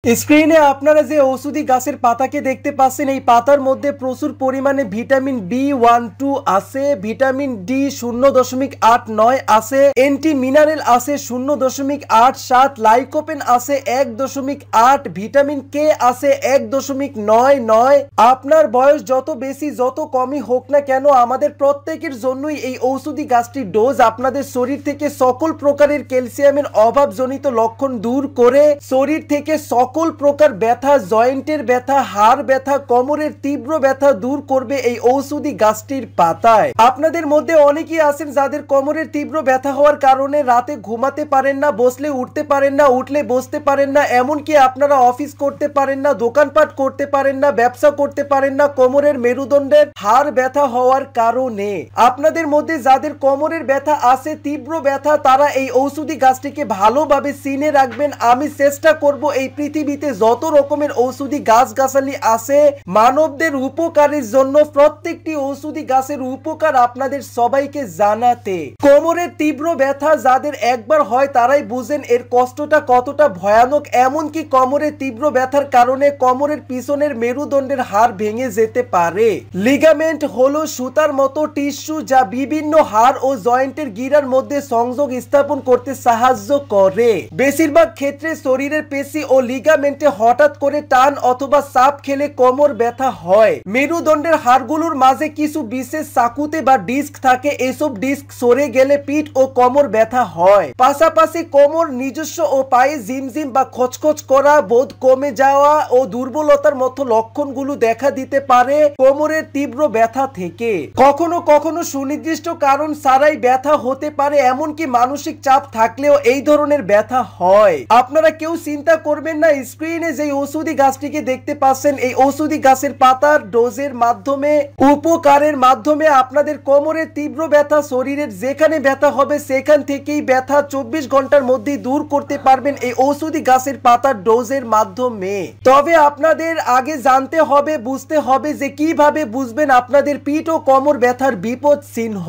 স্ক্রিনে আপনারা যে ঔষধি গাছের পাতাকে দেখতে পাচ্ছেন, এই পাতার মধ্যে প্রচুর পরিমাণে ভিটামিন B12 আছে, ভিটামিন ডি 0.89 আছে, অ্যান্টি মিনারেল আছে 0.87, লাইকোপেন আছে 1.8, ভিটামিন কে আছে 1.99। আপনার বয়স যত বেশি যত কমই হোক না কেন, আমাদের প্রত্যেকের জন্যই এই ঔষধি গাছটির ডোজ আপনাদের শরীর থেকে সকল প্রকারের ক্যালসিয়ামের অভাবজনিত লক্ষণ দূর করে শরীর থেকে সকল প্রকার ব্যথা, জয়েন্টের ব্যথা, হাড় ব্যথা, কোমরের তীব্র ব্যথা দূর করবে এই ঔষধি গাছটির পাতায়। আপনাদের মধ্যে অনেকেই আছেন যাদের কোমরের তীব্র ব্যথা হওয়ার কারণে রাতে ঘুমাতে পারেন না, বসলে উঠতে পারেন না, উঠলে বসতে পারেন না, এমনকি আপনারা অফিস করতে পারেন না, দোকানপাট করতে পারেন না, ব্যবসা করতে পারেন না কোমরের মেরুদণ্ডের হাড় ব্যথা হওয়ার কারণে। আপনাদের মধ্যে যাদের কোমরের ব্যথা আছে, তীব্র ব্যথা, তারা এই ঔষধি গাছটিকে ভালোভাবে চিনে রাখবেন। আমি চেষ্টা করব এই পৃথিবীতে যত রকমের ঔষধি গাছগাছালি আছে মানবদের উপকারের জন্য প্রত্যেকটি ঔষধি গাছের উপকার আপনাদের সবাইকে জানাতে। কোমরের তীব্র ব্যথা যাদের একবার হয় তারাই বুঝেন এর কষ্টটা কতটা ভয়ানক। এমনকি কোমরের তীব্র ব্যথার কারণে কোমরের পিছনের মেরুদণ্ডের হাড় ভেঙে যেতে পারে। লিগামেন্ট হলো সুতার মতো টিস্যু যা বিভিন্ন হাড় ও জয়েন্টের গিরার মধ্যে সংযোগ স্থাপন করতে সাহায্য করে। বেশিরভাগ ক্ষেত্রে শরীরের পেশি ও লিগামেন্টে হঠাৎ করে টান অথবা চাপ খেলে কোমর ব্যথা হয়। মেরুদণ্ডের হাড়গুলোর মাঝে কিছু বিশেষ চাকুতে বা ডিস্ক থাকে, এসব ডিস্ক সরে গেলে পিঠ ও কোমর ব্যথা হয়। পাশাপাশি কোমর নিজস্ব ও পায়ে ঝিমঝিম বা খচখচ করা, বোধ কমে যাওয়া ও দুর্বলতার মতো লক্ষণগুলো দেখা দিতে পারে কোমরের তীব্র ব্যথা থেকে। কখনো কখনো সুনির্দিষ্ট কারণ ছাড়াই ব্যথা হতে পারে, এমনকি মানসিক চাপ থাকলেও এই ধরনের ব্যথা হয়। আপনারা কেউ চিন্তা করবেন না, স্ক্রিনে যে ঔষধি গাছটিকে দেখতে পাচ্ছেন, এই ঔষধি গাছের পাতার ডোজের মাধ্যমে, উপকারের মাধ্যমে আপনাদের কোমরের তীব্র ব্যথা, শরীরের যেখানে ব্যথা হবে সেখান থেকেই ব্যথা 24 ঘন্টার মধ্যে দূর করতে পারবেন এই ঔষধি গাছের পাতার ডোজের মাধ্যমে। তবে আপনাদের আগে জানতে হবে, বুঝতে হবে যে কিভাবে বুঝবেন আপনাদের পিঠ ও কোমর ব্যথার বিপদ চিহ্ন।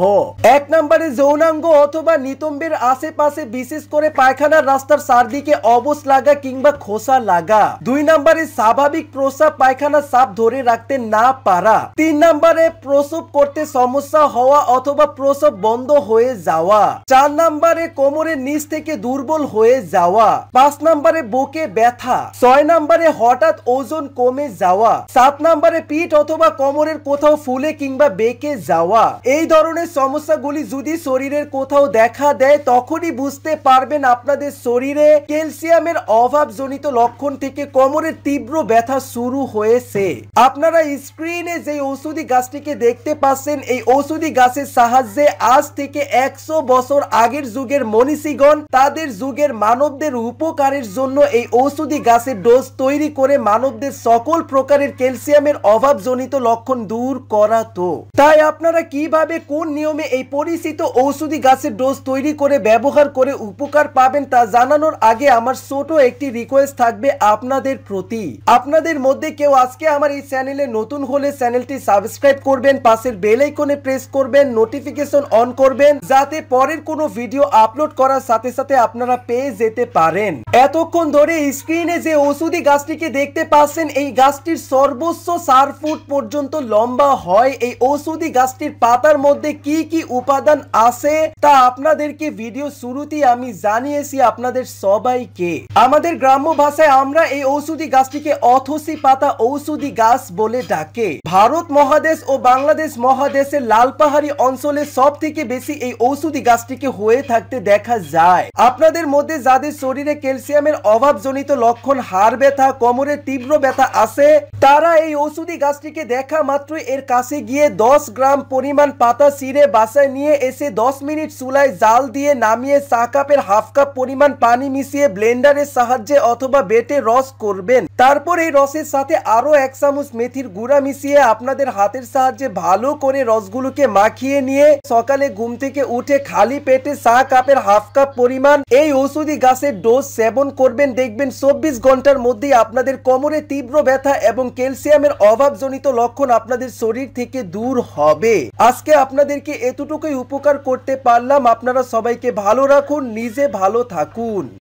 1 নম্বরে যৌনাঙ্গ অথবা নিতম্বের আশেপাশে, বিশেষ করে পায়খানার রাস্তার চারদিকে অবশ লাগা কিংবা খোসা লাগা। 2 নম্বরে স্বাভাবিক প্রস্রাব পায়খানা সাফ ধরে রাখতে না পারা। 3 নম্বরে প্রসব করতে সমস্যা হওয়া অথবা প্রসব বন্ধ হয়ে যাওয়া। 4 নম্বরে কোমরের নিচ থেকে দুর্বল হয়ে যাওয়া। 5 নম্বরে বুকে ব্যথা। 6 নম্বরে হঠাৎ ওজন কমে যাওয়া। 7 নম্বরে পিঠ অথবা কোমরের কোথাও ফুলে কিংবা বেঁকে যাওয়া। এই ধরনের সমস্যাগুলি যদি শরীরের কোথাও দেখা দেয় তখনই বুঝতে পারবেন আপনাদের শরীরে ক্যালসিয়ামের অভাবজনিত লক্ষণ থেকে কোমরের তীব্র ব্যথা শুরু হয়েছে। আপনারা স্ক্রিনে যে ঔষধি গাছটিকে দেখতে পাচ্ছেন, এই ঔষধি গাছের সাহায্যে আজ থেকে 100 বছর আগের যুগের মনীষীগণ তাদের যুগের মানবদের উপকারের জন্য এই ঔষধি গাছের ডোজ তৈরি করে মানবদের সকল প্রকারের ক্যালসিয়ামের অভাবজনিত লক্ষণ দূর করাতো। তাই আপনারা কিভাবে, কোন নিয়মে এই পরিচিত ঔষধি গাছের ডোজ তৈরি করে ব্যবহার করে উপকার পাবেন তা জানানোর আগে আমার ছোট একটি রিকোয়েস্ট থাকবে আপনাদের প্রতি। আপনাদের মধ্যে কেউ আজকে আমার এই চ্যানেলে নতুন হলে চ্যানেলটি সাবস্ক্রাইব করবেন, পাশের বেল আইকনে প্রেস করবেন, নোটিফিকেশন অন করবেন যাতে পরের কোনো ভিডিও আপলোড করার সাথে সাথে আপনারা পেয়ে যেতে পারেন। এতক্ষণ ধরে স্ক্রিনে যে ঔষধি গাছটিকে দেখতে পাচ্ছেন, এই গাছটির সর্বোচ্চ 4 ফুট পর্যন্ত লম্বা হয়। এই ঔষধি গাছটির পাতার মধ্যে কি কি উপাদান আছে তা আপনাদেরকে ভিডিও শুরুতেই আমি জানিয়েছি আপনাদের সবাইকে। আমাদের গ্রাম্য ভাষায় আমরা এই ঔষধি গাছটিকে অথসি পাতা ঔষধি গাছ বলে ডাকে। ভারত মহাদেশ ও বাংলাদেশ মহাদেশের লাল পাহাড়ি অঞ্চলে সব থেকে বেশি এই ঔষধি গাছটিকে হয়ে থাকতে দেখা যায়। আপনাদের মধ্যে যাদের শরীরে ক্যালসিয়ামের অভাবজনিত লক্ষণ, হাড় ব্যথা, কোমরের তীব্র ব্যথা আছে, তারা এই ঔষধি গাছটিকে দেখা মাত্র এর কাছে গিয়ে 10 গ্রাম পরিমাণ পাতা ছিঁড়ে বাসায় নিয়ে এসে 10 মিনিট চুলায় জাল দিয়ে নামিয়ে চা কাপের হাফ কাপ পরিমাণ পানি মিশিয়ে ব্লেন্ডারের সাহায্যে অথবা বেটে রস করবেন। তারপর এই রসের সাথে আরো 1 চামচ মেথির গুঁড়া মিশিয়ে আপনাদের হাতের সাহায্যে ভালো করে রসগুলোকে মাখিয়ে নিয়ে সকালে ঘুম থেকে উঠে খালি পেটে চা কাপের হাফ কাপ পরিমাণ এই ঔষধি গাছের ডোজ সেবন করবেন। দেখবেন 24 ঘন্টার মধ্যেই আপনাদের কোমরে তীব্র ব্যথা এবং ক্যালসিয়ামের অভাবজনিত লক্ষণ আপনাদের শরীর থেকে দূর হবে। আজকে আপনাদেরকে এতটুকুই উপকার করতে পারলাম। আপনারা সবাইকে ভালো রাখুন, নিজে ভালো থাকুন।